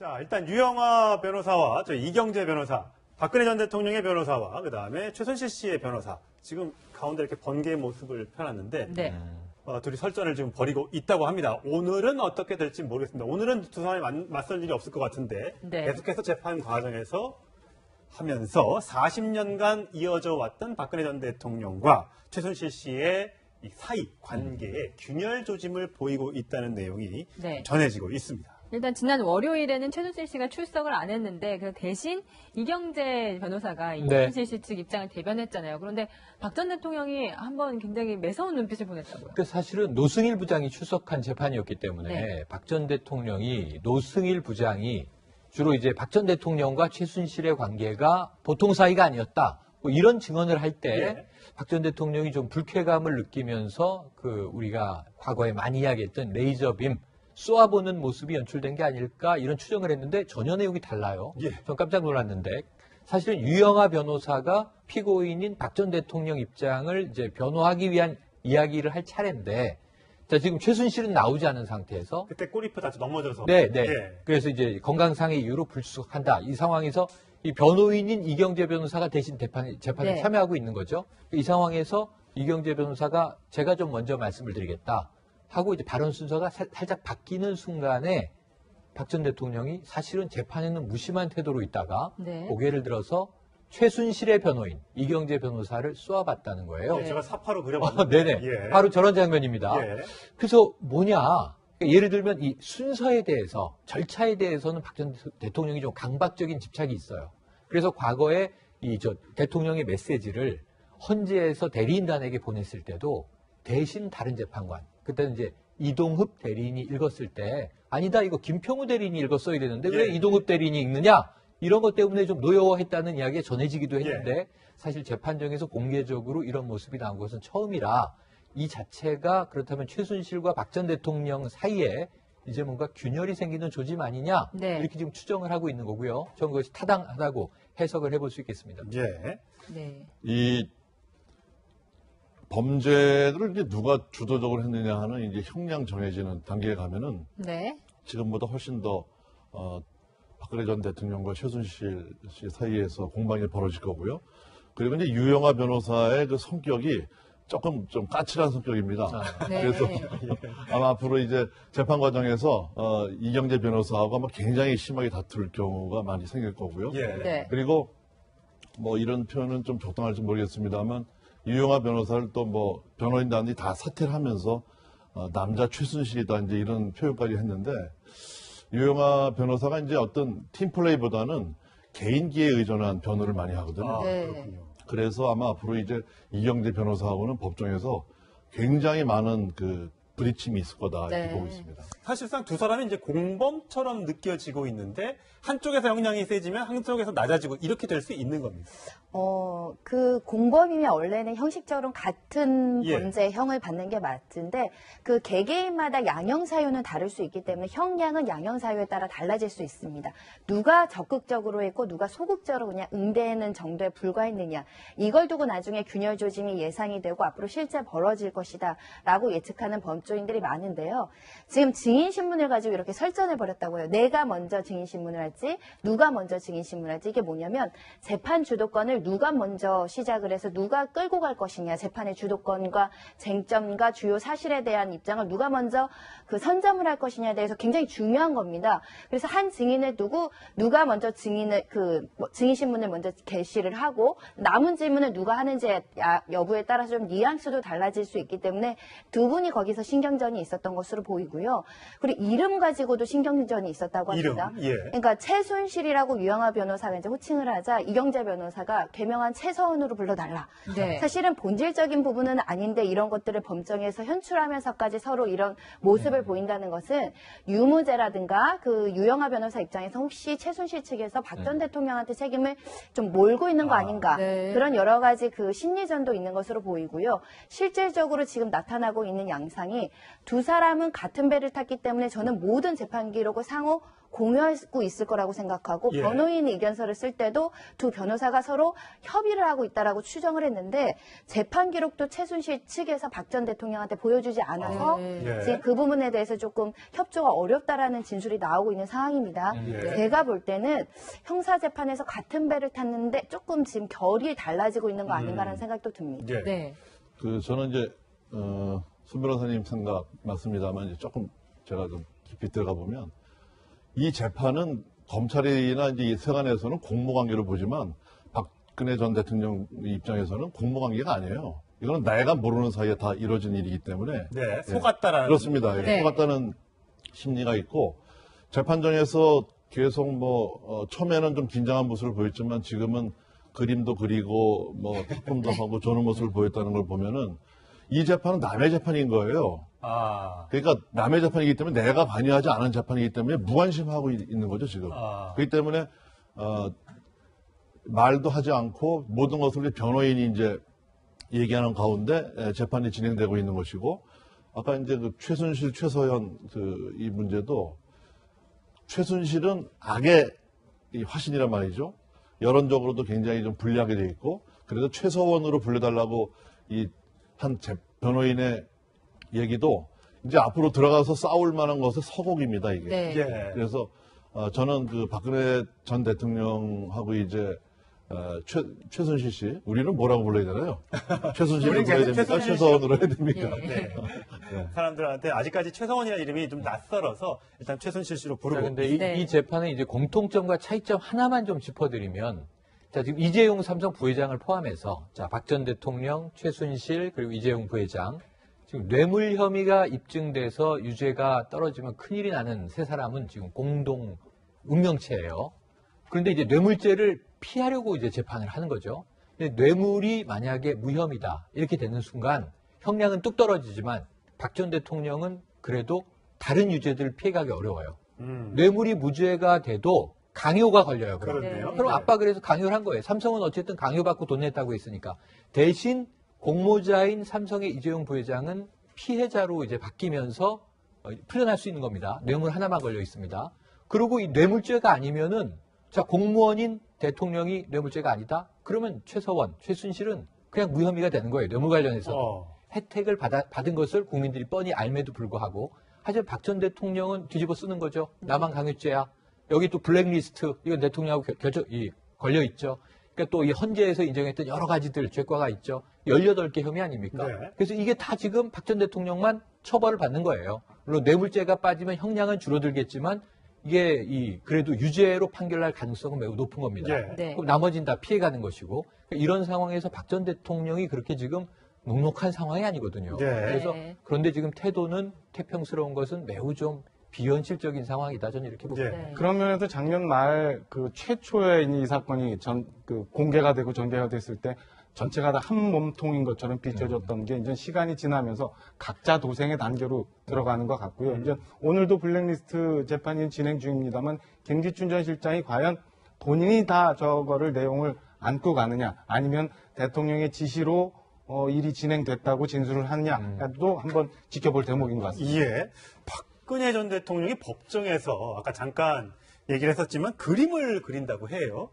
자, 일단 유영하 변호사와 이경재 변호사, 박근혜 전 대통령의 변호사와 그다음에 최순실 씨의 변호사, 지금 가운데 이렇게 번개의 모습을 펴놨는데 네. 둘이 설전을 지금 벌이고 있다고 합니다. 오늘은 어떻게 될지 모르겠습니다. 오늘은 두 사람이 맞설 일이 없을 것 같은데 네. 계속해서 재판 과정에서 하면서 40년간 이어져 왔던 박근혜 전 대통령과 최순실 씨의 이 사이 관계에 균열 조짐을 보이고 있다는 내용이 네. 전해지고 있습니다. 일단 지난 월요일에는 최순실 씨가 출석을 안 했는데 그 대신 이경재 변호사가 이 네. 최순실 씨 측 입장을 대변했잖아요. 그런데 박 전 대통령이 한번 굉장히 매서운 눈빛을 보냈다고요. 그 사실은 노승일 부장이 출석한 재판이었기 때문에 네. 박 전 대통령이 노승일 부장이 주로 이제 박 전 대통령과 최순실의 관계가 보통 사이가 아니었다. 뭐 이런 증언을 할 때 박 전 대통령이 좀 불쾌감을 느끼면서 그 우리가 과거에 많이 이야기했던 레이저빔 쏘아보는 모습이 연출된 게 아닐까 이런 추정을 했는데 전혀 내용이 달라요. 예. 전 깜짝 놀랐는데 사실은 유영하 변호사가 피고인인 박 전 대통령 입장을 이제 변호하기 위한 이야기를 할 차례인데 자, 지금 최순실은 나오지 않은 상태에서 그때 꼬리표 다쳐 넘어져서. 네. 예. 그래서 이제 건강상의 이유로 불출석한다. 이 상황에서 이 변호인인 이경재 변호사가 대신 재판에 네. 참여하고 있는 거죠. 이 상황에서 이경재 변호사가 제가 좀 먼저 말씀을 드리겠다 하고 이제 발언 순서가 살짝 바뀌는 순간에 박 전 대통령이 사실은 재판에는 무심한 태도로 있다가 네. 고개를 들어서 최순실의 변호인 이경재 변호사를 쏘아봤다는 거예요. 예, 제가 사파로 그려봤는데. 네네. 예. 바로 저런 장면입니다. 예. 그래서 뭐냐. 그러니까 예를 들면 이 순서에 대해서, 절차에 대해서는 박 전 대통령이 좀 강박적인 집착이 있어요. 그래서 과거에 대통령의 메시지를 헌재에서 대리인단에게 보냈을 때도 대신 다른 재판관, 그때는 이제 이동흡 대리인이 읽었을 때 아니다, 이거 김평우 대리인이 읽었어야 되는데 왜 예. 이동흡 대리인이 읽느냐? 이런 것 때문에 좀 노여워했다는 이야기가 전해지기도 했는데 사실 재판정에서 공개적으로 이런 모습이 나온 것은 처음이라 이 자체가 그렇다면 최순실과 박 전 대통령 사이에 이제 뭔가 균열이 생기는 조짐 아니냐 네. 이렇게 지금 추정을 하고 있는 거고요. 저는 그것이 타당하다고 해석을 해볼 수 있겠습니다. 예. 네. 이 범죄를 이제 누가 주도적으로 했느냐 하는 이제 형량 정해지는 단계에 가면은 네. 지금보다 훨씬 더 박근혜 전 대통령과 최순실 씨 사이에서 공방이 벌어질 거고요. 그리고 이제 유영하 변호사의 그 성격이 조금 좀 까칠한 성격입니다. 네. 그래서 아마 앞으로 이제 재판 과정에서 이경재 변호사하고 아마 굉장히 심하게 다툴 경우가 많이 생길 거고요. 예. 네. 그리고 뭐 이런 표현은 좀 적당할지 모르겠습니다만 유영하 변호사를 또 뭐 변호인단이 다 사퇴를 하면서 남자 최순실이다 이제 이런 표현까지 했는데 유영하 변호사가 이제 어떤 팀플레이보다는 개인기에 의존한 변호를 많이 하거든요. 아, 네. 그렇군요. 그래서 아마 앞으로 이제 이경재 변호사하고는 법정에서 굉장히 많은 그 부딪힘이 있을 거다 이렇게 네. 보고 있습니다. 사실상 두 사람이 이제 공범처럼 느껴지고 있는데 한쪽에서 형량이 세지면 한쪽에서 낮아지고 이렇게 될 수 있는 겁니다. 그 공범이면 원래는 형식적으로 같은 예. 범죄형을 받는 게 맞는데 그 개개인마다 양형 사유는 다를 수 있기 때문에 형량은 양형 사유에 따라 달라질 수 있습니다. 누가 적극적으로 했고 누가 소극적으로 그냥 응대하는 정도에 불과했느냐 이걸 두고 나중에 균열 조짐이 예상이 되고 앞으로 실제 벌어질 것이다라고 예측하는 법조인들이 많은데요. 지금 증인 신문을 가지고 이렇게 설전을 벌였다고요. 내가 먼저 증인 신문을 할지 누가 먼저 증인 신문을 할지 이게 뭐냐면 재판 주도권을 누가 먼저 시작을 해서 누가 끌고 갈 것이냐 재판의 주도권과 쟁점과 주요 사실에 대한 입장을 누가 먼저 그 선점을 할 것이냐에 대해서 굉장히 중요한 겁니다. 그래서 한 증인을 두고 누가 먼저 증인 신문을 먼저 게시를 하고 남은 질문을 누가 하는지 여부에 따라서 좀 뉘앙스도 달라질 수 있기 때문에 두 분이 거기서 신경전이 있었던 것으로 보이고요. 그리고 이름 가지고도 신경전이 있었다고 합니다. 이름, 예. 그러니까 최순실이라고 유영하 변호사가 이제 호칭을 하자 이경재 변호사가 개명한 최서은으로 불러달라. 네. 사실은 본질적인 부분은 아닌데 이런 것들을 법정에서 현출하면서까지 서로 이런 모습을 보인다는 것은 유무죄라든가 그 유영하 변호사 입장에서 혹시 최순실 측에서 박 전 대통령한테 책임을 좀 몰고 있는 거 아닌가. 네. 그런 여러 가지 그 심리전도 있는 것으로 보이고요. 실질적으로 지금 나타나고 있는 양상이 두 사람은 같은 배를 탔기 때문에 저는 모든 재판 기록을 상호 공유하고 있을 거라고 생각하고 예. 변호인 의견서를 쓸 때도 두 변호사가 서로 협의를 하고 있다라고 추정을 했는데 재판 기록도 최순실 측에서 박 전 대통령한테 보여주지 않아서 예. 지금 그 부분에 대해서 조금 협조가 어렵다라는 진술이 나오고 있는 상황입니다. 예. 제가 볼 때는 형사재판에서 같은 배를 탔는데 조금 지금 결이 달라지고 있는 거 아닌가라는 생각도 듭니다. 예. 네. 저는 이제 손 변호사님 생각 맞습니다만 이제 조금 제가 좀 깊이 들어가 보면 이 재판은 검찰이나 이제 이 세관에서는 공모관계로 보지만 박근혜 전 대통령 입장에서는 공모관계가 아니에요. 이거는 내가 모르는 사이에 다 이루어진 일이기 때문에 네, 속았다라는. 그렇습니다. 네. 속았다는 심리가 있고 재판정에서 계속 처음에는 좀 긴장한 모습을 보였지만 지금은 그림도 그리고 작품도 하고 조는 모습을 보였다는 걸 보면은 이 재판은 남의 재판인 거예요. 아, 그러니까 남의 재판이기 때문에 내가 관여하지 않은 재판이기 때문에 무관심하고 있는 거죠 지금. 그렇기 때문에 말도 하지 않고 모든 것을 변호인이 이제 얘기하는 가운데 재판이 진행되고 있는 것이고 아까 이제 그 최순실, 최서현 이 문제도 최순실은 악의 이 화신이란 말이죠. 여론적으로도 굉장히 좀 불리하게 돼 있고 그래서 최서원으로 불러달라고 이 한 변호인의 얘기도 이제 앞으로 들어가서 싸울 만한 것의 서곡입니다 이게. 네. 예. 그래서 저는 그 박근혜 전 대통령하고 이제 최순실 씨 우리는 뭐라고 불러야 되나요? 최순실을 우리 불러야 계속 됩니까? 최순실 최서원으로 해야 됩니까? 네. 사람들한테 아직까지 최성원이라는 이름이 좀 낯설어서 일단 최순실 씨로 자, 부르고. 근데 네. 이 재판의 이제 공통점과 차이점 하나만 좀 짚어드리면, 자, 지금 이재용 삼성 부회장을 포함해서, 자, 박 전 대통령, 최순실, 그리고 이재용 부회장, 지금 뇌물 혐의가 입증돼서 유죄가 떨어지면 큰일이 나는 세 사람은 지금 공동 운명체예요. 그런데 이제 뇌물죄를 피하려고 이제 재판을 하는 거죠. 근데 뇌물이 만약에 무혐의다, 이렇게 되는 순간, 형량은 뚝 떨어지지만, 박 전 대통령은 그래도 다른 유죄들을 피해가기 어려워요. 뇌물이 무죄가 돼도 강요가 걸려요. 그렇네요. 그럼 네. 압박을 해서 강요를 한 거예요. 삼성은 어쨌든 강요받고 돈 냈다고 했으니까. 대신 공모자인 삼성의 이재용 부회장은 피해자로 이제 바뀌면서 풀려날 수 있는 겁니다. 뇌물 하나만 걸려 있습니다. 그리고 이 뇌물죄가 아니면은 자, 공무원인 대통령이 뇌물죄가 아니다? 그러면 최서원, 최순실은 그냥 무혐의가 되는 거예요. 뇌물 관련해서. 혜택을 받은 것을 국민들이 뻔히 알매도 불구하고. 하지만 박 전 대통령은 뒤집어 쓰는 거죠. 나만 강요죄야. 여기 또 블랙리스트, 이건 대통령하고 걸려 있죠. 그러니까 또 이 헌재에서 인정했던 여러 가지들 죄과가 있죠. 18개 혐의 아닙니까? 네. 그래서 이게 다 지금 박 전 대통령만 처벌을 받는 거예요. 물론 뇌물죄가 빠지면 형량은 줄어들겠지만 이게 그래도 유죄로 판결날 가능성은 매우 높은 겁니다. 예. 네. 그럼 나머지는 다 피해가는 것이고 이런 상황에서 박 전 대통령이 그렇게 지금 녹록한 상황이 아니거든요. 네. 그래서 네. 그런데 지금 태도는 태평스러운 것은 매우 좀 비현실적인 상황이다. 저는 이렇게 봅니다. 예. 그런 면에서 작년 말 최초에 이 사건이 공개가 되고 전개가 됐을 때 전체가 다 한 몸통인 것처럼 비춰졌던 게 이제 시간이 지나면서 각자 도생의 단계로 들어가는 것 같고요. 이제 오늘도 블랙리스트 재판이 진행 중입니다만 김기춘 전 실장이 과연 본인이 다 저거를 내용을 안고 가느냐 아니면 대통령의 지시로 일이 진행됐다고 진술을 하느냐도 한번 지켜볼 대목인 것 같습니다. 예. 박근혜 전 대통령이 법정에서 아까 잠깐 얘기를 했었지만 그림을 그린다고 해요.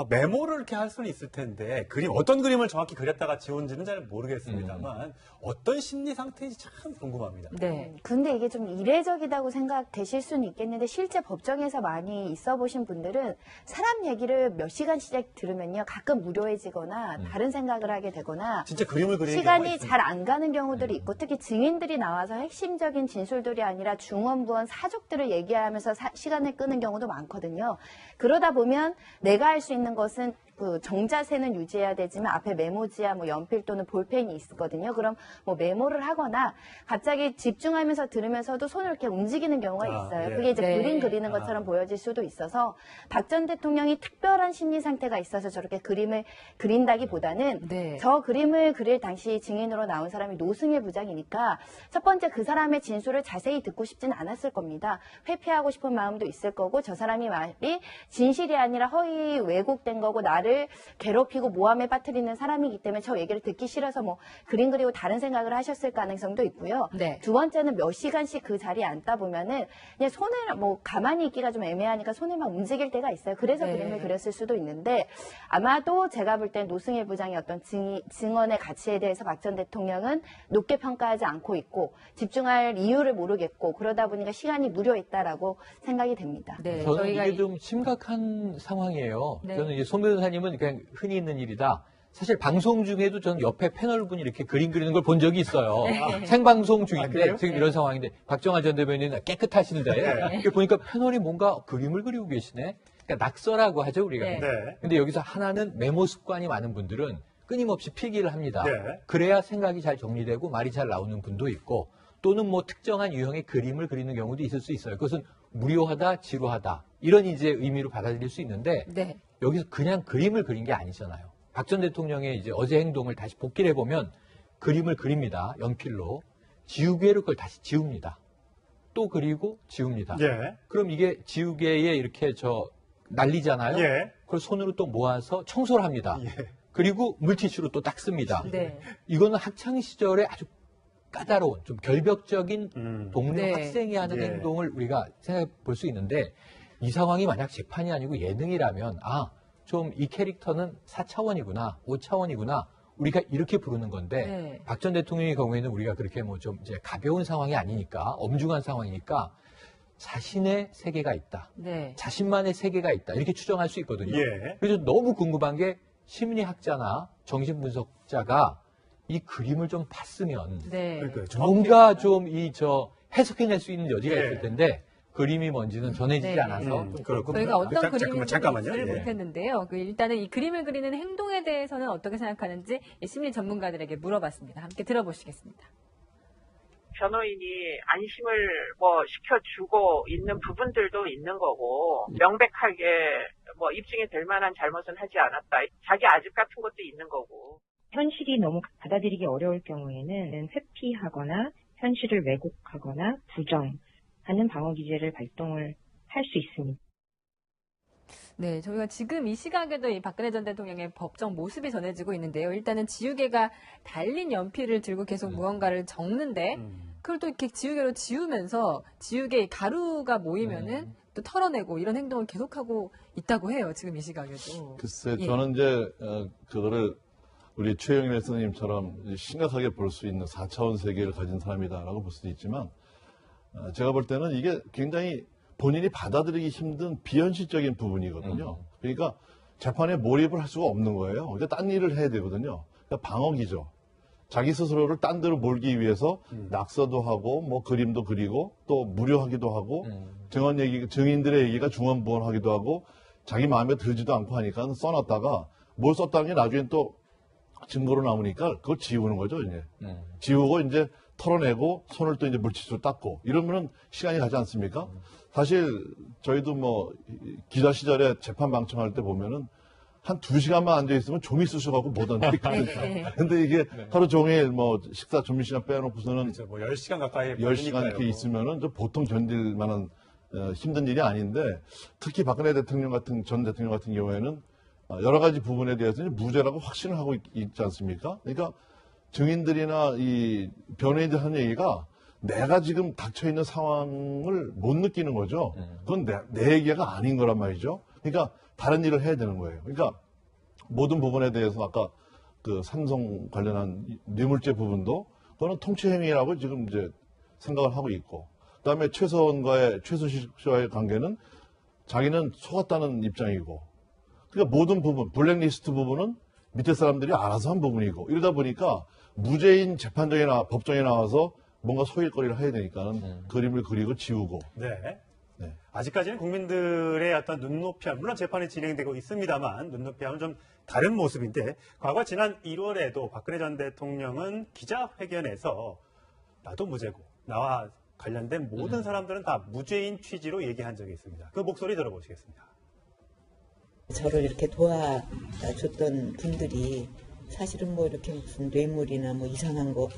메모를 이렇게 할 수는 있을 텐데 어떤 그림을 정확히 그렸다가 지운지는 잘 모르겠습니다만 어떤 심리 상태인지 참 궁금합니다. 네. 근데 이게 좀 이례적이다고 생각되실 수는 있겠는데 실제 법정에서 많이 있어 보신 분들은 사람 얘기를 몇 시간씩 들으면요 가끔 무료해지거나 다른 생각을 하게 되거나 진짜 그림을 그리는 경우가 시간이 있습니다. 잘 안 가는 경우들이 있고 특히 증인들이 나와서 핵심적인 진술들이 아니라 중원부원 사족들을 얘기하면서 시간을 끄는 경우도 많거든요. 그러다 보면 내가 할 수 있는 것은 정자세는 유지해야 되지만 앞에 메모지야 연필 또는 볼펜이 있거든요. 그럼 메모를 하거나 갑자기 집중하면서 들으면서도 손을 이렇게 움직이는 경우가 있어요. 예. 그게 이제 네. 그림 그리는 것처럼 보여질 수도 있어서 박 전 대통령이 특별한 심리 상태가 있어서 저렇게 그림을 그린다기보다는 네. 저 그림을 그릴 당시 증인으로 나온 사람이 노승일 부장이니까 첫 번째 그 사람의 진술을 자세히 듣고 싶진 않았을 겁니다. 회피하고 싶은 마음도 있을 거고 저 사람이 말이 진실이 아니라 허위 왜곡된 거고 나를 나를 괴롭히고 모함에 빠뜨리는 사람이기 때문에 저 얘기를 듣기 싫어서 뭐 그림 그리고 다른 생각을 하셨을 가능성도 있고요. 네. 두 번째는 몇 시간씩 그 자리에 앉다 보면은 그냥 손을 뭐 가만히 있기가 좀 애매하니까 손을 막 움직일 때가 있어요. 그래서 네. 그림을 그렸을 수도 있는데 아마도 제가 볼 땐 노승일 부장의 어떤 증언의 가치에 대해서 박 전 대통령은 높게 평가하지 않고 있고 집중할 이유를 모르겠고 그러다 보니까 시간이 무료했다라고 생각이 됩니다. 네, 저는 저희가 이게 좀 심각한 상황이에요. 네. 저는 이제 송 변호사님은 그냥 흔히 있는 일이다. 사실 방송 중에도 저는 옆에 패널분이 이렇게 그림 그리는 걸 본 적이 있어요. 생방송 중인데 그래요? 지금 이런 상황인데 박정환 전 대변인은 깨끗하신데 이렇게 보니까 패널이 뭔가 그림을 그리고 계시네. 그러니까 낙서라고 하죠 우리가. 네. 네. 근데 여기서 하나는 메모 습관이 많은 분들은 끊임없이 필기를 합니다. 네. 그래야 생각이 잘 정리되고 말이 잘 나오는 분도 있고 또는 뭐 특정한 유형의 그림을 그리는 경우도 있을 수 있어요. 그것은 무료하다, 지루하다 이런 이제 의미로 받아들일 수 있는데 네. 여기서 그냥 그림을 그린 게 아니잖아요. 박 전 대통령의 이제 어제 행동을 다시 복기를 해보면 그림을 그립니다. 연필로. 지우개로 그걸 다시 지웁니다. 또 그리고 지웁니다. 예. 그럼 이게 지우개에 이렇게 날리잖아요. 예. 그걸 손으로 또 모아서 청소를 합니다. 예. 그리고 물티슈로 또 닦습니다. 네. 이거는 학창 시절에 아주 까다로운 좀 결벽적인 동료 네. 학생이 하는 예. 행동을 우리가 생각해 볼 수 있는데 이 상황이 만약 재판이 아니고 예능이라면 좀 이 캐릭터는 4차원이구나, 5차원이구나 우리가 이렇게 부르는 건데 네. 박 전 대통령의 경우에는 우리가 그렇게 뭐 좀 이제 가벼운 상황이 아니니까 엄중한 상황이니까 자신의 세계가 있다. 네. 자신만의 세계가 있다. 이렇게 추정할 수 있거든요. 예. 그래서 너무 궁금한 게 심리학자나 정신분석자가 이 그림을 좀 봤으면 네. 그러니까요. 뭔가 좀 해석해낼 수 있는 여지가 예. 있을 텐데 그림이 뭔지는 전해지지 네. 않아서 그렇고 저희가 어떤 잠깐만요. 그림인지를 예. 못했는데요. 일단은 이 그림을 그리는 행동에 대해서는 어떻게 생각하는지 심리 전문가들에게 물어봤습니다. 함께 들어보시겠습니다. 변호인이 안심을 시켜주고 있는 부분들도 있는 거고, 명백하게 입증이 될 만한 잘못은 하지 않았다. 자기 아집 같은 것도 있는 거고. 현실이 너무 받아들이기 어려울 경우에는 회피하거나 현실을 왜곡하거나 부정하는 방어 기제를 발동을 할 수 있습니다. 네, 저희가 지금 이 시각에도 이 박근혜 전 대통령의 법정 모습이 전해지고 있는데요. 일단은 지우개가 달린 연필을 들고 계속 무언가를 적는데 그걸 또 이렇게 지우개로 지우면서 지우개 가루가 모이면은 또 털어내고 이런 행동을 계속하고 있다고 해요. 지금 이 시각에도. 글쎄, 예. 저는 이제 그거를 우리 최영일 선생님처럼 심각하게 볼 수 있는 4차원 세계를 가진 사람이다라고 볼 수도 있지만 제가 볼 때는 이게 굉장히 본인이 받아들이기 힘든 비현실적인 부분이거든요. 그러니까 재판에 몰입을 할 수가 없는 거예요. 그러니까 딴 일을 해야 되거든요. 그러니까 방어기죠. 자기 스스로를 딴 데로 몰기 위해서 낙서도 하고 뭐 그림도 그리고 또 무료하기도 하고 증인들의 얘기가 중언부언하기도 하고 자기 마음에 들지도 않고 하니까 써놨다가 뭘 썼다는 게 나중에 또 증거로 나오니까 그걸 지우는 거죠, 이제. 지우고 이제 털어내고 손을 또 이제 물티슈로 닦고 이러면은 시간이 가지 않습니까? 사실 저희도 뭐 기자 시절에 재판 방청할 때 보면은 한 2시간만 앉아있으면 좀이 쑤셔갖고 못 앉아있거든요. 근데 이게 하루 종일 뭐 식사 점심시간 빼놓고서는 그렇죠. 10시간 가까이 10시간 이렇게 있으면은 좀 보통 견딜 만한 힘든 일이 아닌데 특히 박근혜 대통령 전 대통령 같은 경우에는 여러 가지 부분에 대해서는 무죄라고 확신을 하고 있지 않습니까? 그러니까 증인들이나 이 변호인들 하는 얘기가 내가 지금 닥쳐있는 상황을 못 느끼는 거죠. 그건 내 얘기가 아닌 거란 말이죠. 그러니까 다른 일을 해야 되는 거예요. 그러니까 모든 부분에 대해서 아까 그 삼성 관련한 뇌물죄 부분도 그거는 통치행위라고 지금 이제 생각을 하고 있고 그다음에 최순실 씨와의 관계는 자기는 속았다는 입장이고 그러니까 모든 부분 블랙리스트 부분은 밑에 사람들이 알아서 한 부분이고 이러다 보니까 무죄인 법정에 나와서 뭔가 소일거리를 해야 되니까는 그림을 그리고 지우고. 네. 네. 아직까지는 국민들의 어떤 눈높이함, 물론 재판이 진행되고 있습니다만 눈높이함은 좀 다른 모습인데 과거 지난 1월에도 박근혜 전 대통령은 기자회견에서 나도 무죄고 나와 관련된 모든 사람들은 다 무죄인 취지로 얘기한 적이 있습니다. 그 목소리 들어보시겠습니다. 저를 이렇게 도와줬던 분들이 사실은 뭐 이렇게 무슨 뇌물이나 뭐 이상한 거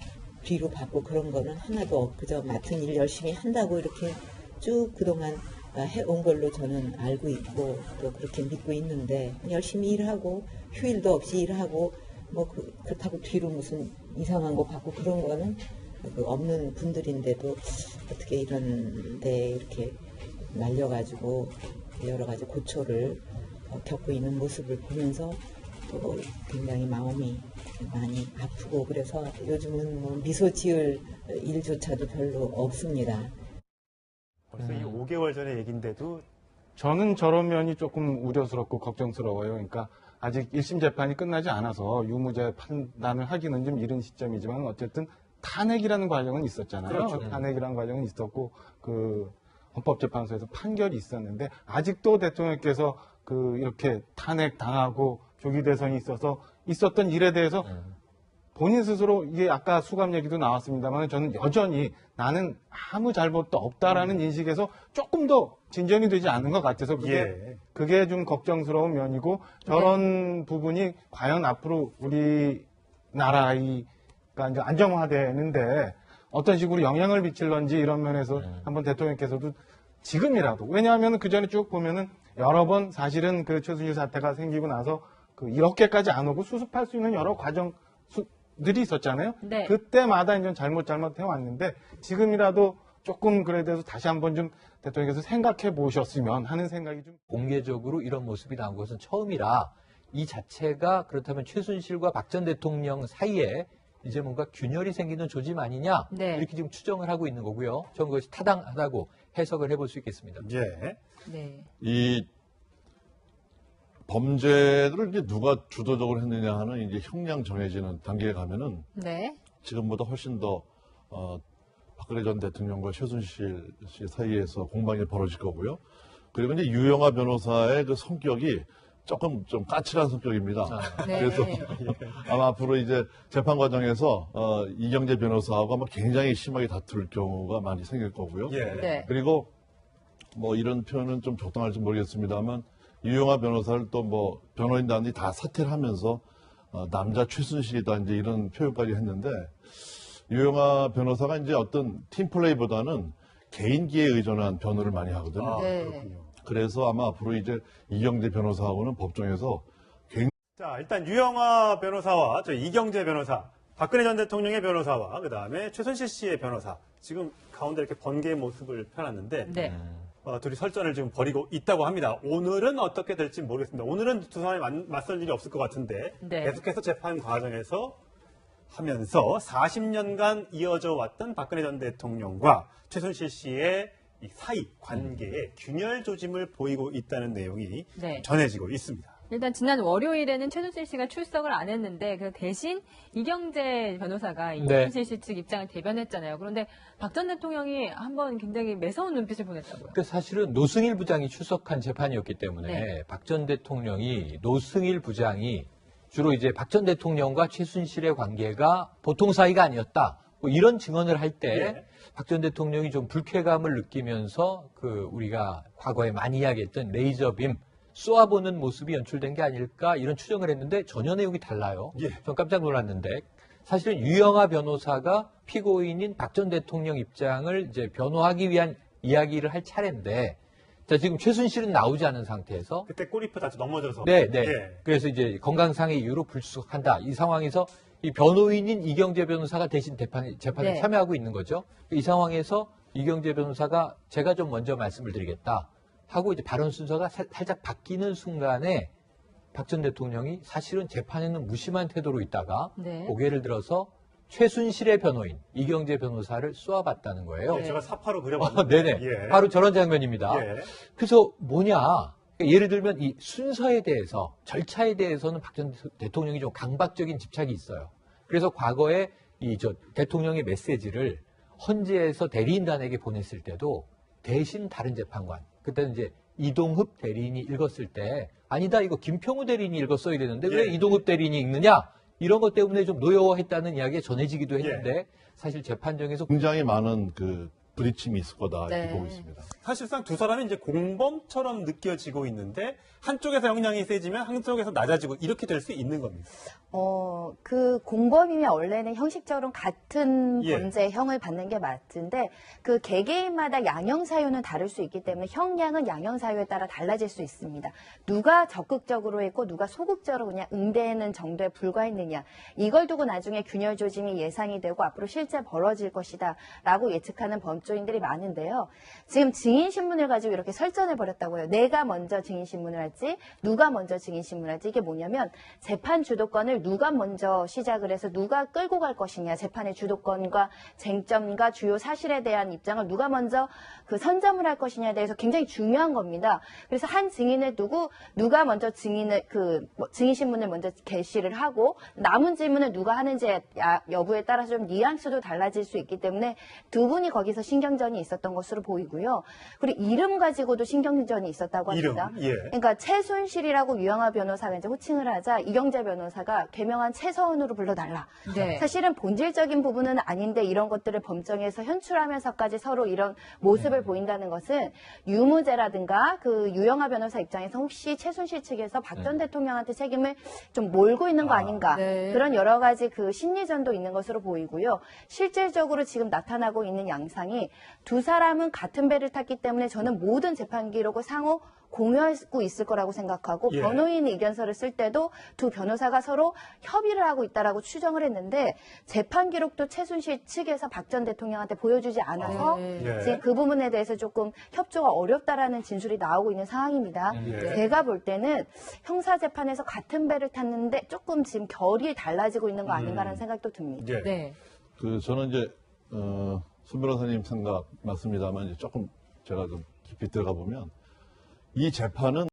뒤로 받고 그런 거는 하나도 그저 맡은 일 열심히 한다고 이렇게 쭉 그동안 해온 걸로 저는 알고 있고 또 그렇게 믿고 있는데 열심히 일하고 휴일도 없이 일하고 뭐 그렇다고 뒤로 무슨 이상한 거 받고 그런 거는 없는 분들인데도 어떻게 이런 데 이렇게 날려가지고 여러 가지 고초를 겪고 있는 모습을 보면서 또 굉장히 마음이 많이 아프고 그래서 요즘은 뭐 미소 지을 일조차도 별로 없습니다. 벌써 이 5개월 전의 얘기인데도 저는 저런 면이 조금 우려스럽고 걱정스러워요. 그러니까 아직 1심 재판이 끝나지 않아서 유무죄 판단을 하기는 좀 이른 시점이지만 어쨌든 탄핵이라는 과정은 있었잖아요. 그렇죠. 탄핵이라는 과정은 있었고 그 헌법재판소에서 판결이 있었는데 아직도 대통령께서 이렇게 탄핵 당하고 조기 대선이 있어서 있었던 일에 대해서 본인 스스로 이게 아까 수감 얘기도 나왔습니다만 저는 여전히 나는 아무 잘못도 없다라는 인식에서 조금 더 진전이 되지 않는 것 같아서 그게 좀 걱정스러운 면이고 저런 부분이 과연 앞으로 우리나라가 이제 안정화되는데 어떤 식으로 영향을 미칠런지 이런 면에서 한번 대통령께서도 지금이라도 왜냐하면 그 전에 쭉 보면은 여러 번 사실은 그 최순실 사태가 생기고 나서 이렇게까지 안 오고 수습할 수 있는 여러 과정들이 있었잖아요. 네. 그때마다 이제 잘못 해왔는데 지금이라도 조금 그래 대해서 다시 한번 좀 대통령께서 생각해 보셨으면 하는 생각이 좀 공개적으로 이런 모습이 나온 것은 처음이라 이 자체가 그렇다면 최순실과 박 전 대통령 사이에 이제 뭔가 균열이 생기는 조짐 아니냐 네. 이렇게 지금 추정을 하고 있는 거고요. 저는 그것이 타당하다고 해석을 해볼 수 있겠습니다. 예. 네. 이 범죄를 이제 누가 주도적으로 했느냐 하는 이제 형량 정해지는 단계에 가면은 네. 지금보다 훨씬 더 박근혜 전 대통령과 최순실 씨 사이에서 공방이 벌어질 거고요. 그리고 이제 유영아 변호사의 그 성격이 조금 좀 까칠한 성격입니다. 네. 그래서 아마 앞으로 이제 재판 과정에서 이경재 변호사하고 아마 굉장히 심하게 다툴 경우가 많이 생길 거고요. 예. 네. 그리고 뭐 이런 표현은 좀 적당할지 모르겠습니다만 유영아 변호사를 또 뭐 변호인단이 다 사퇴를 하면서 남자 최순실이다 이제 이런 표현까지 했는데 유영아 변호사가 이제 어떤 팀플레이보다는 개인기에 의존한 변호를 많이 하거든요. 네. 그렇군요. 그래서 아마 앞으로 이제 이경재 변호사하고는 법정에서 자, 일단 유영아 변호사와 저 이경재 변호사, 박근혜 전 대통령의 변호사와 그다음에 최순실 씨의 변호사 지금 가운데 이렇게 번개의 모습을 펴놨는데 네. 둘이 설전을 지금 벌이고 있다고 합니다. 오늘은 어떻게 될지 모르겠습니다. 오늘은 두 사람이 맞설 일이 없을 것 같은데 네. 계속해서 재판 과정에서 하면서 40년간 이어져 왔던 박근혜 전 대통령과 최순실 씨의 이 사이 관계에 균열 조짐을 보이고 있다는 내용이 네. 전해지고 있습니다. 일단 지난 월요일에는 최순실 씨가 출석을 안 했는데 그 대신 이경재 변호사가 이 네. 최순실 씨 측 입장을 대변했잖아요. 그런데 박 전 대통령이 한번 굉장히 매서운 눈빛을 보냈다고요. 그 사실은 노승일 부장이 출석한 재판이었기 때문에 네. 박 전 대통령이 노승일 부장이 주로 이제 박 전 대통령과 최순실의 관계가 보통 사이가 아니었다. 뭐 이런 증언을 할 때 박 전 대통령이 좀 불쾌감을 느끼면서 우리가 과거에 많이 이야기했던 레이저빔 쏘아보는 모습이 연출된 게 아닐까 이런 추정을 했는데 전혀 내용이 달라요. 전 깜짝 놀랐는데 사실은 유영아 변호사가 피고인인 박 전 대통령 입장을 이제 변호하기 위한 이야기를 할 차례인데 자, 지금 최순실은 나오지 않은 상태에서 그때 꼬리표 다쳐 넘어져서 네. 예. 그래서 이제 건강상의 이유로 불출석한다. 이 상황에서 이 변호인인 이경재 변호사가 대신 재판에 네. 참여하고 있는 거죠. 이 상황에서 이경재 변호사가 제가 좀 먼저 말씀을 드리겠다 하고 이제 발언 순서가 살짝 바뀌는 순간에 박 전 대통령이 사실은 재판에는 무심한 태도로 있다가 네. 고개를 들어서 최순실의 변호인 이경재 변호사를 쏘아봤다는 거예요. 네. 제가 사파로 그려봤는데 네네. 예. 바로 저런 장면입니다. 예. 그래서 뭐냐. 그러니까 예를 들면 이 순서에 대해서, 절차에 대해서는 박 전 대통령이 좀 강박적인 집착이 있어요. 그래서 과거에 대통령의 메시지를 헌재에서 대리인단에게 보냈을 때도 대신 다른 재판관, 그때는 이제 이동흡 대리인이 읽었을 때 아니다, 이거 김평우 대리인이 읽었어야 되는데 왜 예. 이동흡 대리인이 읽느냐? 이런 것 때문에 좀 노여워했다는 이야기가 전해지기도 했는데 사실 재판정에서 굉장히 많은 그 부딪힘이 있을 거다 이렇게 네. 보고 있습니다. 사실상 두 사람이 이제 공범처럼 느껴지고 있는데 한쪽에서 형량이 세지면 한쪽에서 낮아지고 이렇게 될 수 있는 겁니다. 그 공범이면 원래는 형식적으로 같은 예. 범죄형을 받는 게 맞는데 그 개개인마다 양형 사유는 다를 수 있기 때문에 형량은 양형 사유에 따라 달라질 수 있습니다. 누가 적극적으로 했고 누가 소극적으로 그냥 응대하는 정도에 불과했느냐 이걸 두고 나중에 균열 조짐이 예상이 되고 앞으로 실제 벌어질 것이다라고 예측하는 범죄인들이 많은데요. 지금 증인 신문을 가지고 이렇게 설전을 벌였다고요. 내가 먼저 증인 신문을 할지 누가 먼저 증인 신문을 할지 이게 뭐냐면 재판 주도권을 누가 먼저 시작을 해서 누가 끌고 갈 것이냐 재판의 주도권과 쟁점과 주요 사실에 대한 입장을 누가 먼저 그 선점을 할 것이냐에 대해서 굉장히 중요한 겁니다. 그래서 한 증인을 두고 누가 먼저 증인 신문을 먼저 게시를 하고 남은 질문을 누가 하는지 여부에 따라서 좀 뉘앙스도 달라질 수 있기 때문에 두 분이 거기서 신경전이 있었던 것으로 보이고요. 그리고 이름 가지고도 신경전이 있었다고 합니다. 이름, 예. 그러니까 최순실이라고 유영하 변호사가 이제 호칭을 하자 이경재 변호사가 개명한 최서은으로 불러달라. 네. 사실은 본질적인 부분은 아닌데 이런 것들을 법정에서 현출하면서까지 서로 이런 모습을 보인다는 것은 유무죄라든가 그 유영하 변호사 입장에서 혹시 최순실 측에서 박 전 대통령한테 책임을 좀 몰고 있는 거 아닌가. 네. 그런 여러 가지 그 심리전도 있는 것으로 보이고요. 실질적으로 지금 나타나고 있는 양상이 두 사람은 같은 배를 탔기 때문에 저는 모든 재판 기록을 상호 공유하고 있을 거라고 생각하고 예. 변호인 의견서를 쓸 때도 두 변호사가 서로 협의를 하고 있다라고 추정을 했는데 재판 기록도 최순실 측에서 박 전 대통령한테 보여주지 않아서 예. 지금 그 부분에 대해서 조금 협조가 어렵다라는 진술이 나오고 있는 상황입니다. 예. 제가 볼 때는 형사 재판에서 같은 배를 탔는데 조금 지금 결이 달라지고 있는 거 아닌가라는 생각도 듭니다. 예. 네. 저는 이제 손 변호사님 생각 맞습니다만 이제 조금 제가 좀 깊이 들어가 보면 이 재판은